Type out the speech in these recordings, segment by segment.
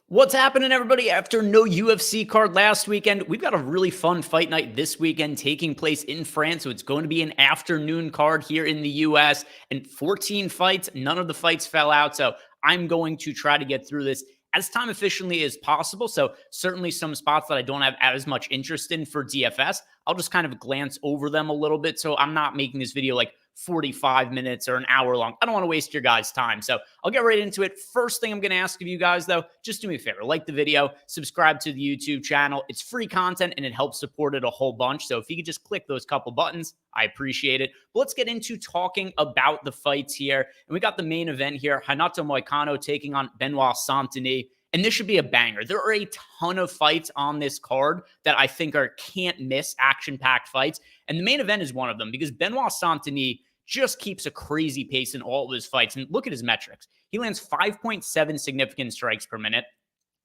What's happening, everybody? After no UFC card last weekend, we've got a really fun fight night this weekend taking place in France. So it's going to be an afternoon card here in the US and 14 fights. None of the fights fell out. So I'm going to try to get through this as time efficiently as possible. So certainly some spots that I don't have as much interest in for DFS, I'll just kind of glance over them a little bit. So I'm not making this video like 45 minutes or an hour long. I don't want to waste your guys' time. So I'll get right into it. First thing I'm going to ask of you guys, though, just do me a favor. Like the video, subscribe to the YouTube channel. It's free content and it helps support it a whole bunch. So if you could just click those couple buttons, I appreciate it. But let's get into talking about the fights here. And we got the main event here. Renato Moicano taking on Benoit Saint-Denis. And this should be a banger. There are a ton of fights on this card that I think are can't miss action-packed fights. And the main event is one of them because Benoit Saint-Denis just keeps a crazy pace in all of his fights. And look at his metrics. He lands 5.7 significant strikes per minute.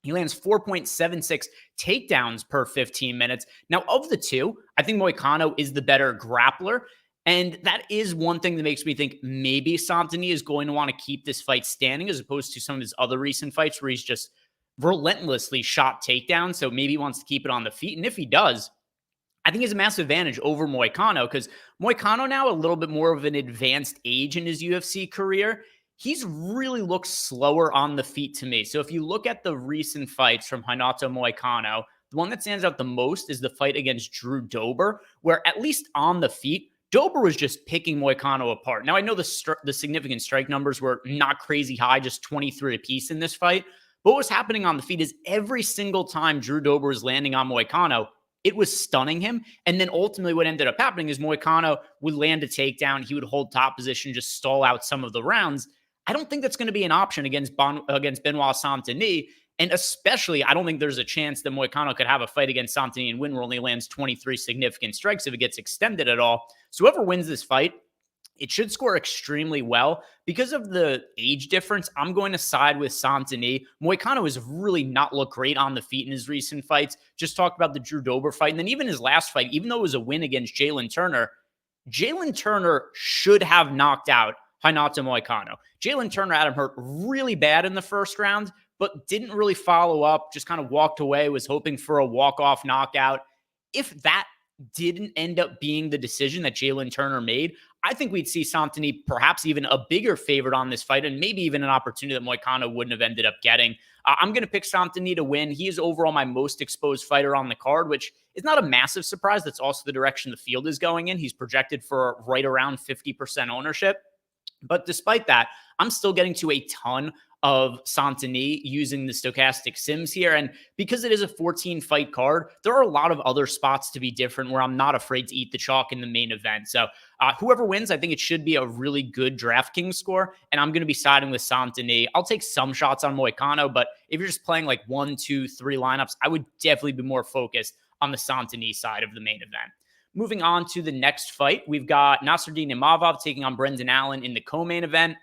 He lands 4.76 takedowns per 15 minutes. Now, of the two, I think Moicano is the better grappler. And that is one thing that makes me think maybe Saint-Denis is going to want to keep this fight standing as opposed to some of his other recent fights where he's just relentlessly shot takedowns. So maybe he wants to keep it on the feet. And if he does, I think he has a massive advantage over Moicano because Moicano now a little bit more of an advanced age in his UFC career. He's really looked slower on the feet to me. So if you look at the recent fights from Renato Moicano, the one that stands out the most is the fight against Drew Dober, where at least on the feet, Dober was just picking Moicano apart. Now, I know the significant strike numbers were not crazy high, just 23 apiece in this fight. But what was happening on the feet is every single time Drew Dober was landing on Moicano, it was stunning him. And then ultimately what ended up happening is Moicano would land a takedown. He would hold top position, just stall out some of the rounds. I don't think that's going to be an option against Benoit Saint-Denis. And especially, I don't think there's a chance that Moicano could have a fight against Saint-Denis and win where only lands 23 significant strikes if it gets extended at all. So whoever wins this fight, it should score extremely well. Because of the age difference, I'm going to side with Saint-Denis. Moicano has really not looked great on the feet in his recent fights. Just talked about the Drew Dober fight. And then even his last fight, even though it was a win against Jalen Turner should have knocked out Renato Moicano. Jalen Turner had him hurt really bad in the first round, but didn't really follow up, just kind of walked away, was hoping for a walk-off knockout. If that didn't end up being the decision that Jalen Turner made, I think we'd see Saint-Denis perhaps even a bigger favorite on this fight and maybe even an opportunity that Moicano wouldn't have ended up getting. I'm going to pick Saint-Denis to win. He is overall my most exposed fighter on the card, which is not a massive surprise. That's also the direction the field is going in. He's projected for right around 50% ownership. But despite that, I'm still getting to a ton of Saint-Denis using the stochastic sims here. And because it is a 14-fight card, there are a lot of other spots to be different where I'm not afraid to eat the chalk in the main event. So whoever wins, I think it should be a really good DraftKings score. And I'm going to be siding with Saint-Denis. I'll take some shots on Moicano, but if you're just playing like 1, 2, 3 lineups, I would definitely be more focused on the Saint-Denis side of the main event. Moving on to the next fight, we've got Nasruddin Imavov taking on Brendan Allen in the co-main event.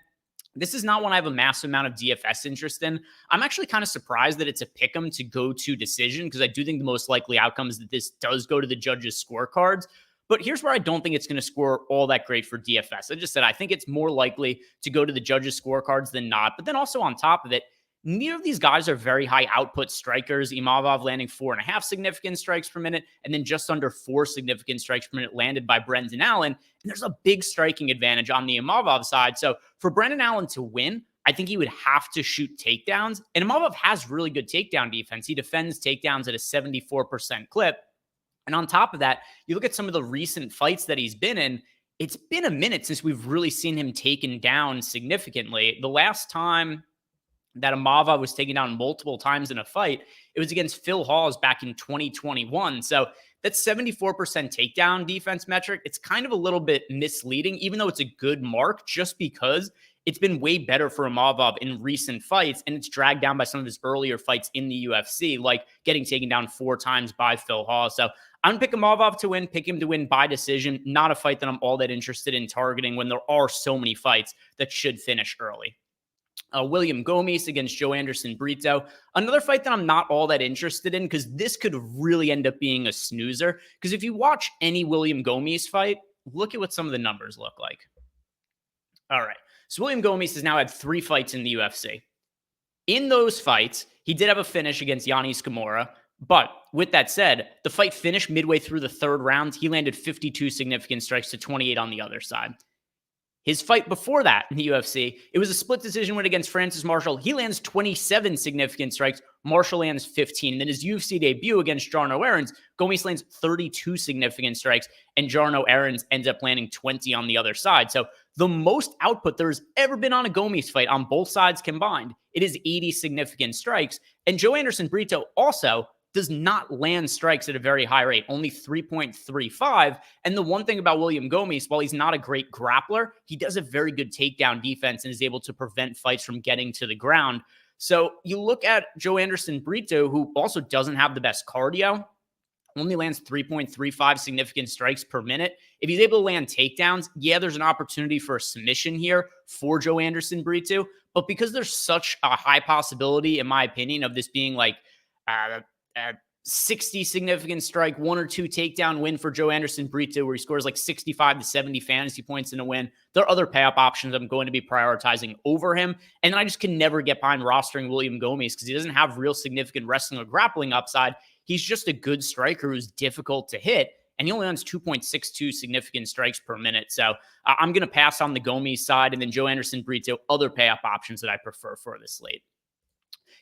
This is not one I have a massive amount of DFS interest in. I'm actually kind of surprised that it's a pick'em to go to decision because I do think the most likely outcome is that this does go to the judges' scorecards. But here's where I don't think it's going to score all that great for DFS. I just said I think it's more likely to go to the judges' scorecards than not. But then also on top of it, neither of these guys are very high output strikers. Imavov landing 4.5 significant strikes per minute, and then just under 4 significant strikes per minute landed by Brendan Allen. And there's a big striking advantage on the Imavov side. So for Brendan Allen to win, I think he would have to shoot takedowns. And Imavov has really good takedown defense. He defends takedowns at a 74% clip. And on top of that, you look at some of the recent fights that he's been in, it's been a minute since we've really seen him taken down significantly. The last time that Imavov was taken down multiple times in a fight, it was against Phil Hawes back in 2021. So that 74% takedown defense metric, it's kind of a little bit misleading, even though it's a good mark, just because it's been way better for Imavov in recent fights, and it's dragged down by some of his earlier fights in the UFC, like getting taken down 4 times by Phil Hawes. So I'm going to pick Imavov to win, pick him to win by decision. Not a fight that I'm all that interested in targeting when there are so many fights that should finish early. William Gomes against Joe Anderson Brito. Another fight that I'm not all that interested in because this could really end up being a snoozer. Because if you watch any William Gomes fight, look at what some of the numbers look like. All right. So William Gomes has now had 3 fights in the UFC. In those fights, he did have a finish against Yanis Kimura. But with that said, the fight finished midway through the third round. He landed 52 significant strikes to 28 on the other side. His fight before that in the UFC, it was a split decision win against Francis Marshall. He lands 27 significant strikes. Marshall lands 15. And then his UFC debut against Jarno Aarons, Gomes lands 32 significant strikes, and Jarno Aarons ends up landing 20 on the other side. So the most output there's ever been on a Gomes fight on both sides combined, it is 80 significant strikes. And Joe Anderson Brito also does not land strikes at a very high rate, only 3.35. And the one thing about William Gomes, while he's not a great grappler, he does a very good takedown defense and is able to prevent fights from getting to the ground. So you look at Joe Anderson Brito, who also doesn't have the best cardio, only lands 3.35 significant strikes per minute. If he's able to land takedowns, yeah, there's an opportunity for a submission here for Joe Anderson Brito. But because there's such a high possibility, in my opinion, of this being like 60 significant strike, 1 or 2 takedown win for Joe Anderson Brito, where he scores like 65 to 70 fantasy points in a win. There are other pay-up options I'm going to be prioritizing over him. And I just can never get behind rostering William Gomes because he doesn't have real significant wrestling or grappling upside. He's just a good striker who's difficult to hit, and he only lands 2.62 significant strikes per minute. So I'm going to pass on the Gomes side, and then Joe Anderson Brito, other pay-up options that I prefer for this slate.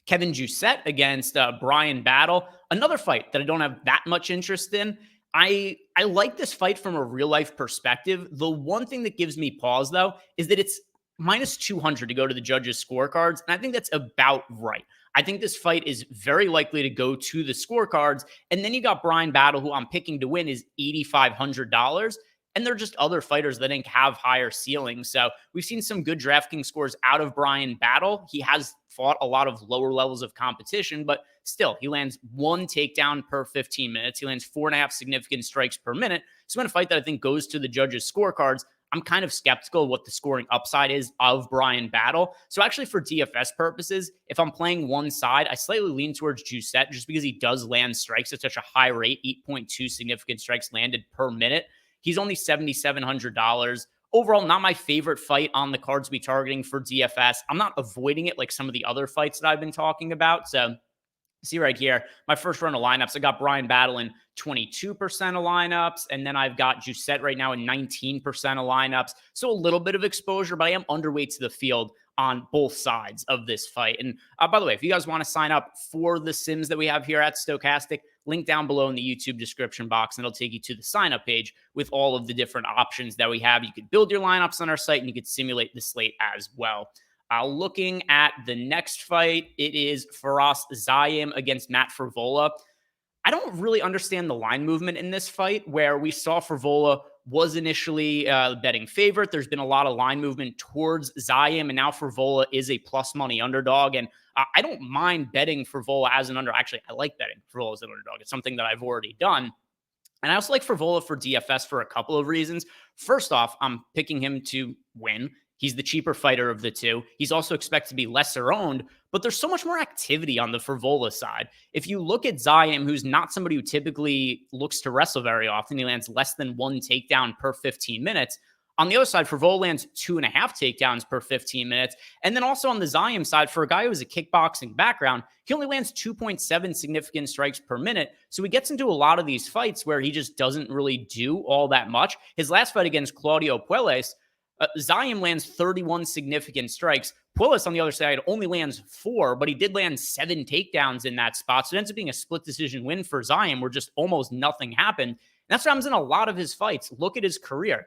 Kevin Jousset against Brian Battle. Another fight that I don't have that much interest in. I like this fight from a real-life perspective. The one thing that gives me pause, though, is that it's minus 200 to go to the judges' scorecards, and I think that's about right. I think this fight is very likely to go to the scorecards, and then you got Brian Battle, who I'm picking to win, is $8,500. And they're just other fighters that I think have higher ceilings. So we've seen some good DraftKings scores out of Brian Battle. He has fought a lot of lower levels of competition, but still, he lands 1 takedown per 15 minutes. He lands 4.5 significant strikes per minute. So in a fight that I think goes to the judges' scorecards, I'm kind of skeptical of what the scoring upside is of Brian Battle. So actually for DFS purposes, if I'm playing one side, I slightly lean towards Jousset just because he does land strikes at such a high rate, 8.2 significant strikes landed per minute. He's only $7,700. Overall, not my favorite fight on the cards to be targeting for DFS. I'm not avoiding it like some of the other fights that I've been talking about. So see right here, my first run of lineups, I got Brian Battle in 22% of lineups, and then I've got Jousset right now in 19% of lineups. So a little bit of exposure, but I am underweight to the field on both sides of this fight. And by the way, if you guys want to sign up for the sims that we have here at Stokastic, link down below in the YouTube description box, and it'll take you to the sign-up page with all of the different options that we have. You could build your lineups on our site, and you could simulate the slate as well. Looking at the next fight, it is Faraz Ziam against Matt Frevola. I don't really understand the line movement in this fight, where we saw Frevola was initially betting favorite. There's been a lot of line movement towards Ziam, and now Frevola is a plus money underdog. And I don't mind betting Frevola as an underdog. Actually, I like betting Frevola as an underdog. It's something that I've already done. And I also like Frevola for DFS for a couple of reasons. First off, I'm picking him to win. He's the cheaper fighter of the two. He's also expected to be lesser owned, but there's so much more activity on the Frevola side. If you look at Ziam, who's not somebody who typically looks to wrestle very often, he lands less than 1 takedown per 15 minutes. On the other side, Frevola lands 2.5 takedowns per 15 minutes. And then also on the Ziam side, for a guy who has a kickboxing background, he only lands 2.7 significant strikes per minute. So he gets into a lot of these fights where he just doesn't really do all that much. His last fight against Claudio Puelles, Ziam lands 31 significant strikes. Puelles on the other side only lands 4, but he did land 7 takedowns in that spot. So it ends up being a split decision win for Ziam, where just almost nothing happened. And that's what happens in a lot of his fights. Look at his career.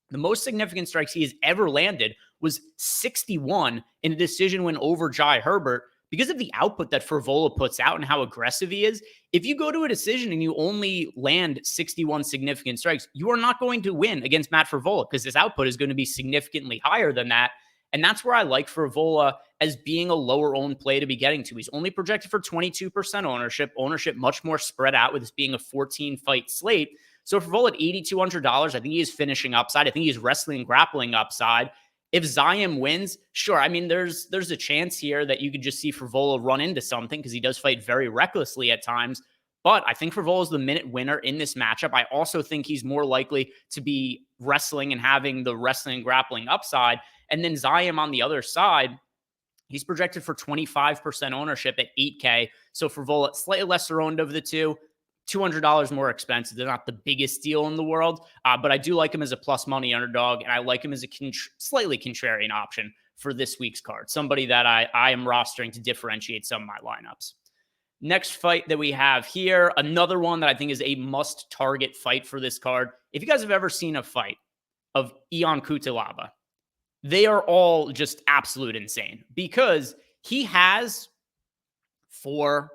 The most significant strikes he has ever landed was 61 in a decision win over Jai Herbert. Because of the output that Frevola puts out and how aggressive he is, if you go to a decision and you only land 61 significant strikes, you are not going to win against Matt Frevola because his output is going to be significantly higher than that. And that's where I like Frevola as being a lower owned play to be getting to. He's only projected for 22% ownership much more spread out with this being a 14-fight slate. So Frevola at $8,200, I think he is finishing upside. I think he's wrestling and grappling upside. If Ziam wins, sure. I mean, there's a chance here that you could just see Frevola run into something because he does fight very recklessly at times. But I think Frevola is the minute winner in this matchup. I also think he's more likely to be wrestling and having the wrestling and grappling upside. And then Ziam on the other side, He's projected for 25% ownership at 8K. So Frevola, slightly lesser owned of the two, $200 more expensive. They're not the biggest deal in the world, but I do like him as a plus money underdog, and I like him as a slightly contrarian option for this week's card. Somebody that I am rostering to differentiate some of my lineups. Next fight that we have here, another one that I think is a must-target fight for this card. If you guys have ever seen a fight of Ion Cutelaba, they are all just absolute insane because he has 4-5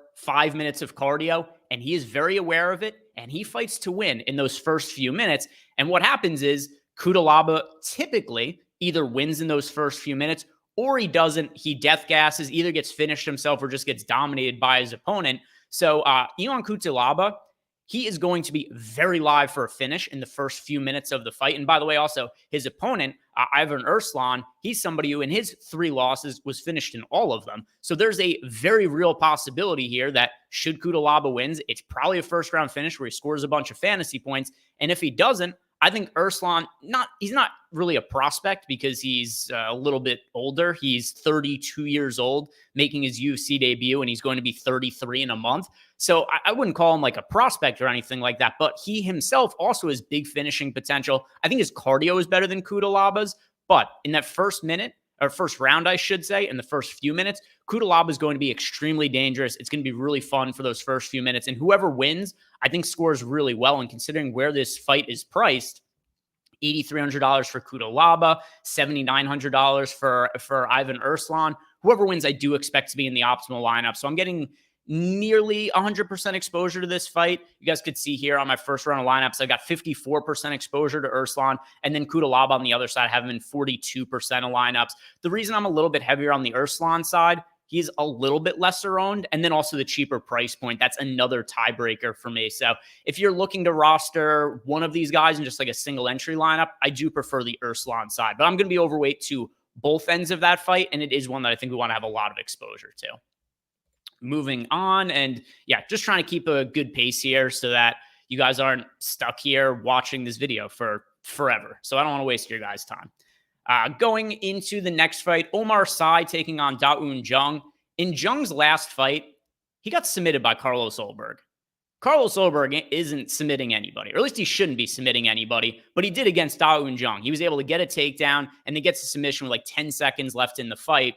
minutes of cardio and he is very aware of it and he fights to win in those first few minutes. And what happens is Cutelaba typically either wins in those first few minutes or he doesn't. He death gasses, either gets finished himself or just gets dominated by his opponent. So Ion Cutelaba, he is going to be very live for a finish in the first few minutes of the fight. And by the way, also his opponent, Erslan, he's somebody who in his 3 losses was finished in all of them. So there's a very real possibility here that should Cutelaba wins, it's probably a first round finish where he scores a bunch of fantasy points. And if he doesn't, I think Erslan, he's not really a prospect because he's a little bit older. He's 32 years old, making his UFC debut, and he's going to be 33 in a month. So I wouldn't call him like a prospect or anything like that, but he himself also has big finishing potential. I think his cardio is better than Cutelaba's, but in that first minute, or first round, I should say, in the first few minutes, Cutelaba is going to be extremely dangerous. It's going to be really fun for those first few minutes. And whoever wins, I think scores really well. And considering where this fight is priced, $8,300 for Cutelaba, $7,900 for Ivan Erslan. Whoever wins, I do expect to be in the optimal lineup. So I'm getting nearly 100% exposure to this fight. You guys could see here on my first round of lineups, I got 54% exposure to Erslan, and then Cutelaba on the other side, having been 42% of lineups. The reason I'm a little bit heavier on the Erslan side, he's a little bit lesser owned, and then also the cheaper price point. That's another tiebreaker for me. So if you're looking to roster one of these guys in just like a single entry lineup, I do prefer the Erslan side, but I'm going to be overweight to both ends of that fight, and it is one that I think we want to have a lot of exposure to. Moving on, and yeah, just trying to keep a good pace here so that you guys aren't stuck here watching this video for forever. So I don't want to waste your guys' time. Going into the next fight, Omar Sy taking on Da-Un Jung. In Jung's last fight, he got submitted by Carlos Ulberg. Carlos Ulberg isn't submitting anybody, or at least he shouldn't be submitting anybody, but he did against Da-Un Jung. He was able to get a takedown and then gets a submission with like 10 seconds left in the fight.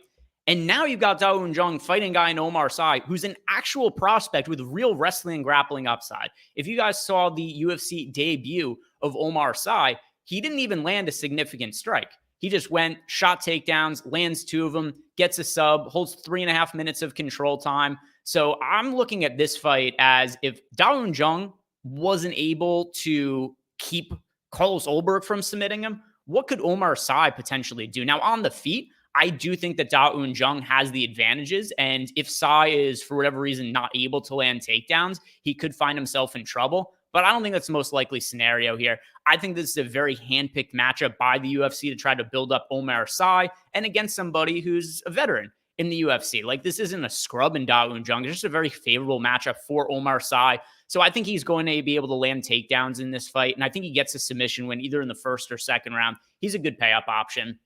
And now you've got Da-Un Jung fighting a guy in Omar Sy, who's an actual prospect with real wrestling and grappling upside. If you guys saw the UFC debut of Omar Sy, he didn't even land a significant strike. He just went, shot takedowns, lands 2 of them, gets a sub, holds 3.5 minutes of control time. So I'm looking at this fight as if Da-Un Jung wasn't able to keep Carlos Ulberg from submitting him, what could Omar Sy potentially do? Now, on the feet, I do think that Da-Un Jung has the advantages, and if Sy is, for whatever reason, not able to land takedowns, he could find himself in trouble. But I don't think that's the most likely scenario here. I think this is a very handpicked matchup by the UFC to try to build up Omar Sy and against somebody who's a veteran in the UFC. Like, this isn't a scrub in Da-Un Jung. It's just a very favorable matchup for Omar Sy. So I think he's going to be able to land takedowns in this fight, and I think he gets a submission win either in the first or second round. He's a good pay-up option.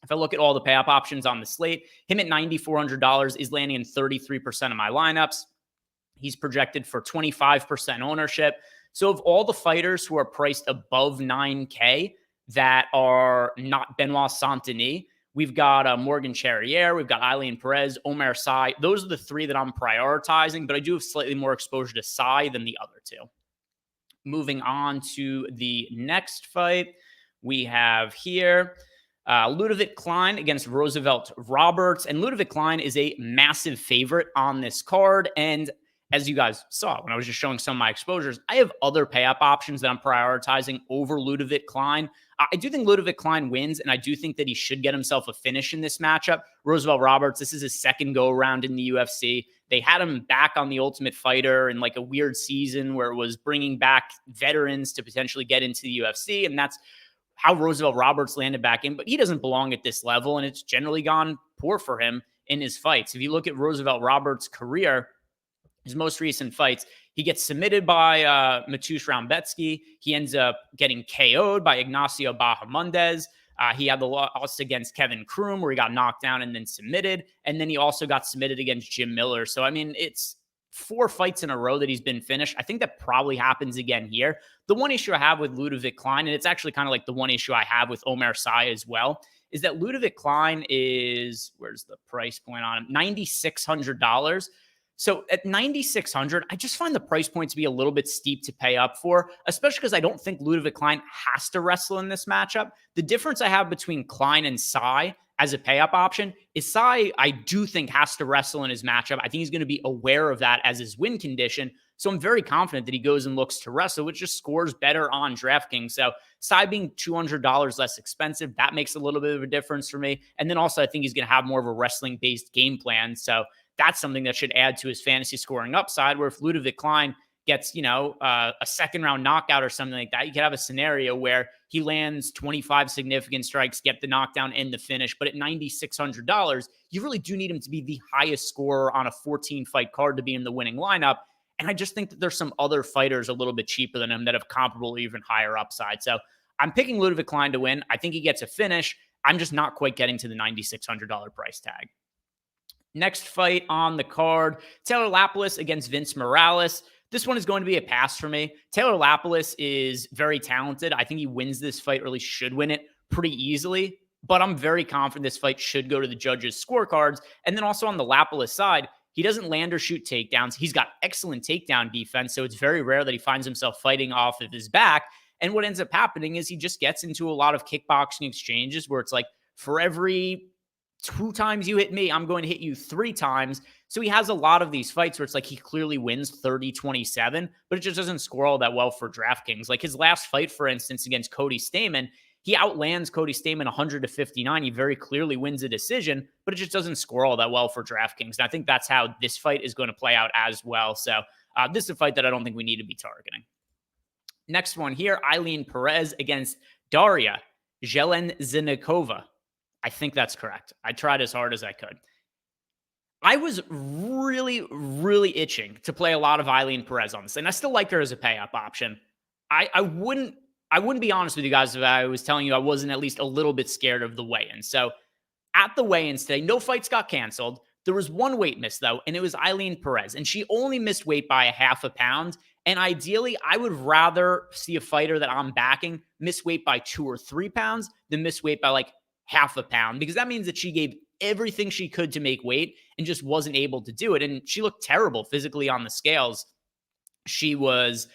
If I look at all the pay-up options on the slate, him at $9,400 is landing in 33% of my lineups. He's projected for 25% ownership. So of all the fighters who are priced above 9K that are not Benoit Saint-Denis, we've got Morgan Charrier, we've got Eileen Perez, Omar Sy. Those are the 3 that I'm prioritizing, but I do have slightly more exposure to Sy than the other 2. Moving on to the next fight, we have here Ludovic Klein against Roosevelt Roberts. And Ludovic Klein is a massive favorite on this card. And as you guys saw when I was just showing some of my exposures, I have other pay-up options that I'm prioritizing over Ludovic Klein. I do think Ludovic Klein wins, and I do think that he should get himself a finish in this matchup. Roosevelt Roberts, this is his second go-around in the UFC. They had him back on The Ultimate Fighter in like a weird season where it was bringing back veterans to potentially get into the UFC, and that's how Roosevelt Roberts landed back in, but he doesn't belong at this level, and it's generally gone poor for him in his fights. If you look at Roosevelt Roberts' career, his most recent fights, he gets submitted by Mateusz Raumbetsky. He ends up getting KO'd by Ignacio Bahamondes. He had the loss against Kevin Kroom where he got knocked down and then submitted. And then he also got submitted against Jim Miller. So, I mean, it's 4 fights in a row that he's been finished. I think that probably happens again here. The one issue I have with Ludovic Klein, and it's actually kind of like the one issue I have with Omer Sy as well, is that Ludovic Klein is, where's the price point on him? $9,600. So at 9,600, I just find the price point to be a little bit steep to pay up for, especially because I don't think Ludovic Klein has to wrestle in this matchup. The difference I have between Klein and Sy as a pay up option is Sy, I do think, has to wrestle in his matchup. I think he's going to be aware of that as his win condition. So I'm very confident that he goes and looks to wrestle, which just scores better on DraftKings. So Sy being $200 less expensive, that makes a little bit of a difference for me. And then also I think he's going to have more of a wrestling-based game plan. So that's something that should add to his fantasy scoring upside, where if Ludovic Klein gets, a second round knockout or something like that, you could have a scenario where he lands 25 significant strikes, get the knockdown and the finish. But at $9,600, you really do need him to be the highest scorer on a 14 fight card to be in the winning lineup. And I just think that there's some other fighters a little bit cheaper than him that have comparable or even higher upside. So I'm picking Ludovic Klein to win. I think he gets a finish. I'm just not quite getting to the $9,600 price tag. Next fight on the card, Taylor Lapilus against Vince Morales. This one is going to be a pass for me. Taylor Lapilus is very talented. I think he wins this fight, or at least should win it pretty easily. But I'm very confident this fight should go to the judges' scorecards. And then also on the Lapilus side, he doesn't land or shoot takedowns. He's got excellent takedown defense, so it's very rare that he finds himself fighting off of his back. And what ends up happening is he just gets into a lot of kickboxing exchanges where it's like, for every 2 times you hit me, I'm going to hit you 3 times. So he has a lot of these fights where it's like he clearly wins 30-27, but it just doesn't score all that well for DraftKings. Like his last fight, for instance, against Cody Stamann, he outlands Cody Stamann 100-59. He very clearly wins a decision, but it just doesn't score all that well for DraftKings. And I think that's how this fight is going to play out as well. So this is a fight that I don't think we need to be targeting. Next one here, Eileen Perez against Daria Zhelezniakova. I think that's correct. I tried as hard as I could. I was really, really itching to play a lot of Eileen Perez on this, and I still like her as a pay-up option. I wouldn't be honest with you guys if I was telling you I wasn't at least a little bit scared of the weigh-in. So at the weigh-ins today, no fights got canceled. There was one weight miss, though, and it was Eileen Perez, and she only missed weight by a half a pound. And ideally, I would rather see a fighter that I'm backing miss weight by 2 or 3 pounds than miss weight by like half a pound, because that means that she gave everything she could to make weight and just wasn't able to do it. And she looked terrible physically on the scales. She was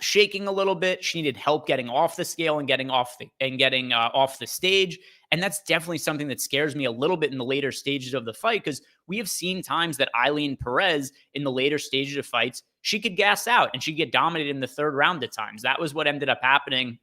shaking a little bit. She needed help getting off the scale and getting off the stage. And that's definitely something that scares me a little bit in the later stages of the fight, because we have seen times that Eileen Perez in the later stages of fights, she could gas out and she'd get dominated in the 3rd round at times. That was what ended up happening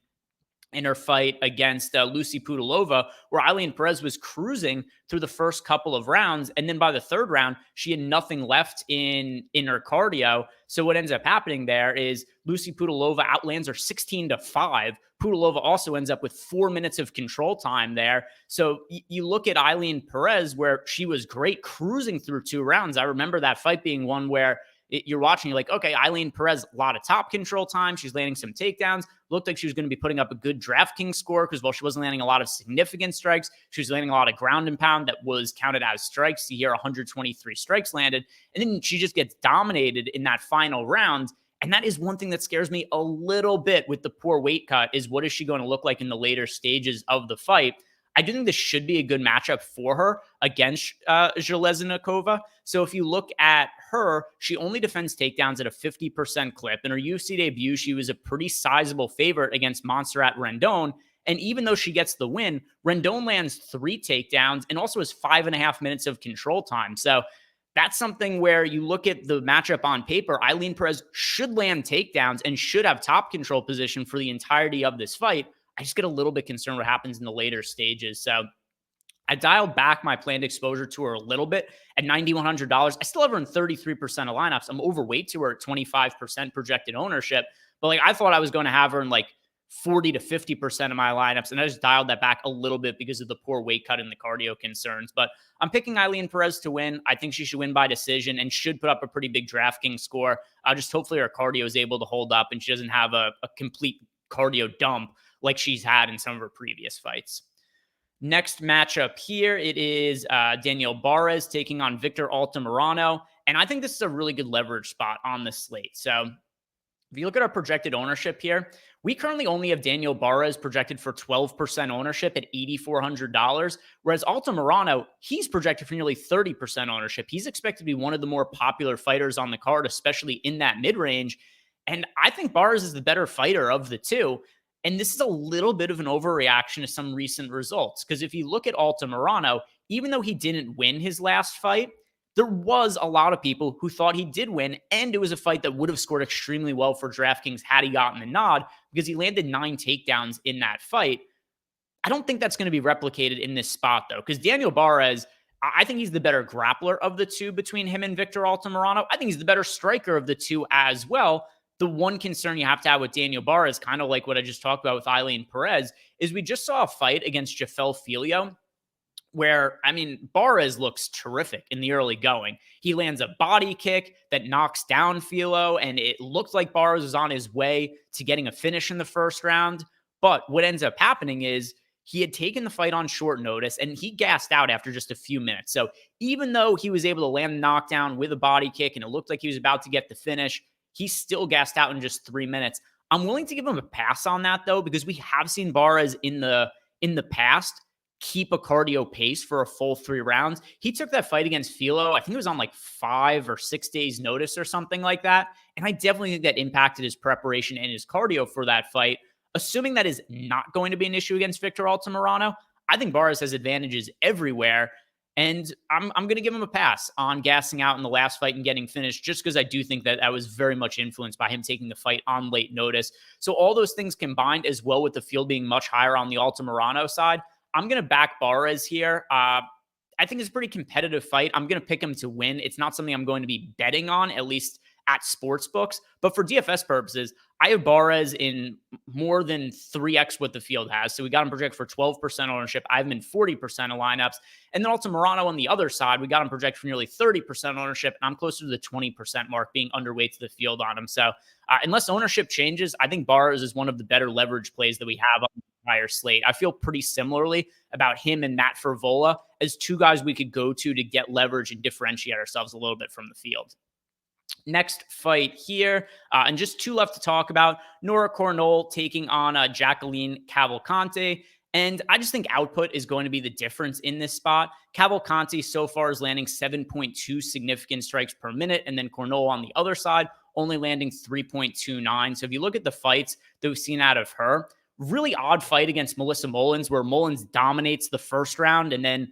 in her fight against Lucy Cutelaba, where Eileen Perez was cruising through the first couple of rounds. And then by the 3rd round, she had nothing left in her cardio. So what ends up happening there is Lucy Cutelaba outlands her 16-5. Cutelaba also ends up with 4 minutes of control time there. So you look at Eileen Perez, where she was great cruising through 2 rounds. I remember that fight being one where you're watching, you're like, okay, Eileen Perez, a lot of top control time. She's landing some takedowns. Looked like she was going to be putting up a good DraftKings score because while she wasn't landing a lot of significant strikes, she was landing a lot of ground and pound that was counted as strikes. You hear 123 strikes landed. And then she just gets dominated in that final round. And that is one thing that scares me a little bit with the poor weight cut, is what is she going to look like in the later stages of the fight? I do think this should be a good matchup for her against Zhelezniakova. So if you look at her, she only defends takedowns at a 50% clip. In her UFC debut, she was a pretty sizable favorite against Montserrat Rendon. And even though she gets the win, Rendon lands 3 takedowns and also has 5.5 minutes of control time. So that's something where you look at the matchup on paper, Eileen Perez should land takedowns and should have top control position for the entirety of this fight. I just get a little bit concerned what happens in the later stages. So I dialed back my planned exposure to her a little bit at $9,100. I still have her in 33% of lineups. I'm overweight to her at 25% projected ownership. But like I thought I was going to have her in like 40 to 50% of my lineups. And I just dialed that back a little bit because of the poor weight cut and the cardio concerns. But I'm picking Eileen Perez to win. I think she should win by decision and should put up a pretty big DraftKings score. Just hopefully her cardio is able to hold up and she doesn't have a complete cardio dump like she's had in some of her previous fights. Next matchup here, it is Daniel Barez taking on Victor Altamirano. And I think this is a really good leverage spot on the slate. So if you look at our projected ownership here, we currently only have Daniel Barez projected for 12% ownership at $8,400, whereas Altamirano, he's projected for nearly 30% ownership. He's expected to be one of the more popular fighters on the card, especially in that mid-range. And I think Barez is the better fighter of the two. And this is a little bit of an overreaction to some recent results, because if you look at Altamirano, even though he didn't win his last fight, there was a lot of people who thought he did win, and it was a fight that would have scored extremely well for DraftKings had he gotten the nod, because he landed 9 takedowns in that fight. I don't think that's going to be replicated in this spot, though, because Daniel Barez, I think he's the better grappler of the two between him and Victor Altamirano. I think he's the better striker of the two as well. The one concern you have to have with Daniel Barez, kind of like what I just talked about with Eileen Perez, is we just saw a fight against Jafel Filho where, I mean, Barez looks terrific in the early going. He lands a body kick that knocks down Filho, and it looked like Barez was on his way to getting a finish in the first round. But what ends up happening is he had taken the fight on short notice, and he gassed out after just a few minutes. So even though he was able to land the knockdown with a body kick, and it looked like he was about to get the finish, he still gassed out in just 3 minutes. I'm willing to give him a pass on that, though, because we have seen Barez in the past keep a cardio pace for a full 3 rounds. He took that fight against Filho, I think it was on like 5 or 6 days notice or something like that. And I definitely think that impacted his preparation and his cardio for that fight. Assuming that is not going to be an issue against Victor Altamirano, I think Barez has advantages everywhere. And I'm going to give him a pass on gassing out in the last fight and getting finished, just because I do think that was very much influenced by him taking the fight on late notice. So all those things combined, as well with the field being much higher on the Altamirano side, I'm going to back Barez here. I think it's a pretty competitive fight. I'm going to pick him to win. It's not something I'm going to be betting on, at least at sports books. But for DFS purposes, I have Barez in more than 3x what the field has. So we got him projected for 12% ownership. I have him in 40% of lineups. And then Altamirano on the other side, we got him projected for nearly 30% ownership. And I'm closer to the 20% mark, being underweight to the field on him. So unless ownership changes, I think Barez is one of the better leverage plays that we have on the entire slate. I feel pretty similarly about him and Matt Frevola as two guys we could go to get leverage and differentiate ourselves a little bit from the field. Next fight here, and just 2 left to talk about. Nora Cornolle taking on Jacqueline Cavalcanti. And I just think output is going to be the difference in this spot. Cavalcanti so far is landing 7.2 significant strikes per minute, and then Cornolle on the other side only landing 3.29. So if you look at the fights that we've seen out of her, really odd fight against Melissa Mullins, where Mullins dominates the first round and then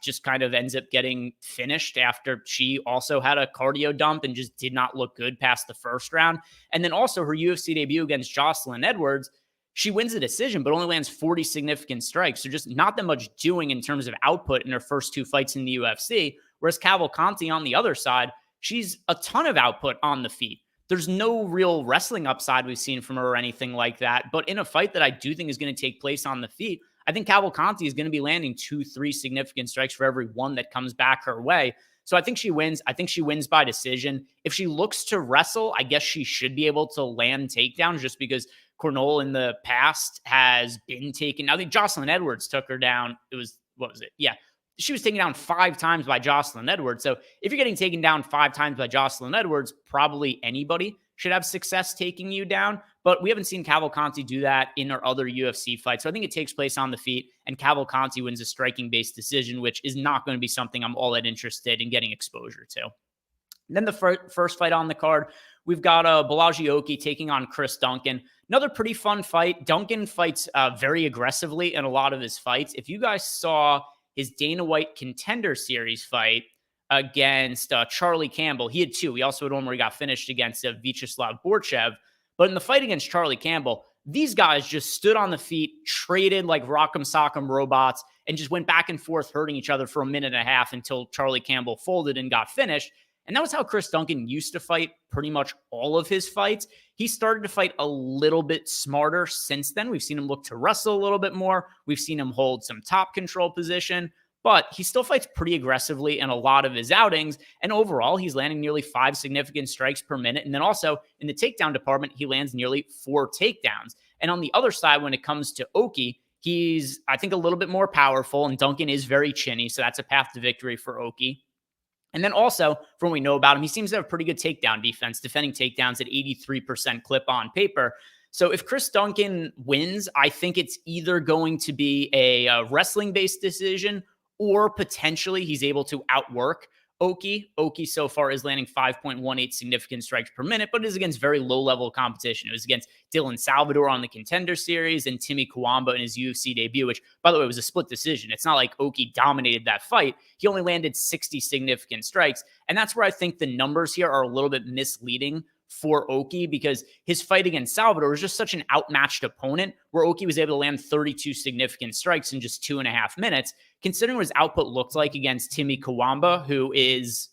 just kind of ends up getting finished after she also had a cardio dump and just did not look good past the first round. And then also her UFC debut against Jocelyn Edwards, she wins the decision, but only lands 40 significant strikes. So just not that much doing in terms of output in her first 2 fights in the UFC. Whereas Cavalcanti on the other side, she's a ton of output on the feet. There's no real wrestling upside we've seen from her or anything like that. But in a fight that I do think is going to take place on the feet, I think Cavalcanti is going to be landing 2-3 significant strikes for every one that comes back her way. So I think she wins. I think she wins by decision. If she looks to wrestle, I guess she should be able to land takedowns, just because Cornolle in the past has been taken. I think Jocelyn Edwards took her down. What was it? Yeah. She was taken down 5 times by Jocelyn Edwards. So if you're getting taken down 5 times by Jocelyn Edwards, probably anybody should have success taking you down. But we haven't seen Cavalcanti do that in our other UFC fights. So I think it takes place on the feet, and Cavalcanti wins a striking-based decision, which is not going to be something I'm all that interested in getting exposure to. And then the first fight on the card, we've got Balaji Oki taking on Chris Duncan. Another pretty fun fight. Duncan fights very aggressively in a lot of his fights. If you guys saw his Dana White Contender Series fight against Charlie Campbell, he had 2. He also had one where he got finished against Vyacheslav Borchev. But in the fight against Charlie Campbell, these guys just stood on the feet, traded like rock'em sock'em robots, and just went back and forth hurting each other for a minute and a half until Charlie Campbell folded and got finished. And that was how Chris Duncan used to fight pretty much all of his fights. He started to fight a little bit smarter since then. We've seen him look to wrestle a little bit more. We've seen him hold some top control position. But he still fights pretty aggressively in a lot of his outings. And overall, he's landing nearly 5 significant strikes per minute. And then also in the takedown department, he lands nearly 4 takedowns. And on the other side, when it comes to Oki, He's, I think, a little bit more powerful, and Duncan is very chinny, so that's a path to victory for Oki. And then also, from what we know about him, he seems to have pretty good takedown defense, defending takedowns at 83% clip on paper. So if Chris Duncan wins, I think it's either going to be a wrestling-based decision, or potentially he's able to outwork Oki. Oki so far is landing 5.18 significant strikes per minute, but it is against very low-level competition. It was against Dylan Salvador on the Contender Series and Timmy Kawamba in his UFC debut, which, by the way, was a split decision. It's not like Oki dominated that fight. He only landed 60 significant strikes, and that's where I think the numbers here are a little bit misleading for Oki, because his fight against Salvador was just such an outmatched opponent where Oki was able to land 32 significant strikes in just 2.5 minutes. Considering what his output looked like against Timmy Kawamba, who is,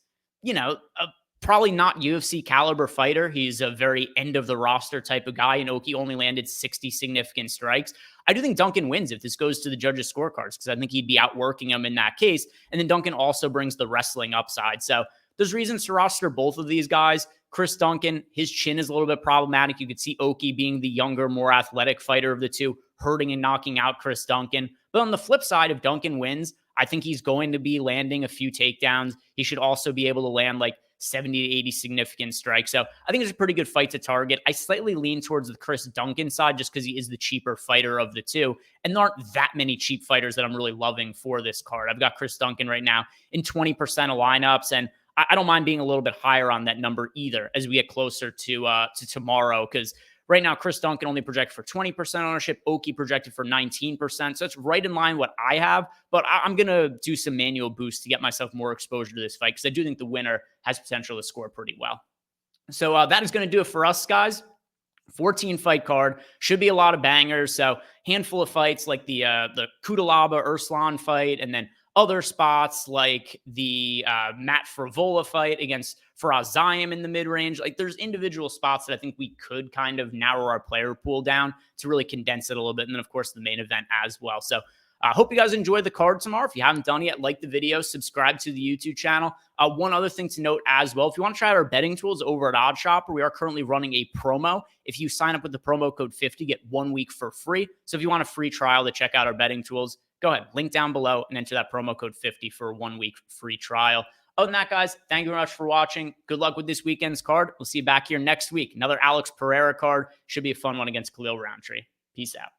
probably not UFC caliber fighter. He's a very end of the roster type of guy, and Oki only landed 60 significant strikes. I do think Duncan wins if this goes to the judges' scorecards, because I think he'd be outworking him in that case. And then Duncan also brings the wrestling upside. So there's reasons to roster both of these guys. Chris Duncan, his chin is a little bit problematic. You could see Oki being the younger, more athletic fighter of the two, hurting and knocking out Chris Duncan. But on the flip side, if Duncan wins, I think he's going to be landing a few takedowns. He should also be able to land like 70 to 80 significant strikes. So I think it's a pretty good fight to target. I slightly lean towards the Chris Duncan side just because he is the cheaper fighter of the two. And there aren't that many cheap fighters that I'm really loving for this card. I've got Chris Duncan right now in 20% of lineups, and I don't mind being a little bit higher on that number either as we get closer to tomorrow, because right now Chris Duncan only projected for 20% ownership, Oki projected for 19%. So it's right in line what I have, but I'm going to do some manual boosts to get myself more exposure to this fight, because I do think the winner has potential to score pretty well. So that is going to do it for us, guys. 14 fight card, should be a lot of bangers. So handful of fights like the Cutelaba Erslan fight, and then other spots like the Matt Frevola fight against Ziam in the mid-range. Like, there's individual spots that I think we could kind of narrow our player pool down to really condense it a little bit. And then, of course, the main event as well. So I hope you guys enjoyed the card tomorrow. If you haven't done it yet, like the video, subscribe to the YouTube channel. One other thing to note as well, if you want to try out our betting tools over at OddsShopper, we are currently running a promo. If you sign up with the promo code 50, get 1 week for free. So if you want a free trial to check out our betting tools, go ahead, link down below and enter that promo code 50 for a 1 week free trial. Other than that, guys, thank you very much for watching. Good luck with this weekend's card. We'll see you back here next week. Another Alex Pereira card. Should be a fun one against Khalil Roundtree. Peace out.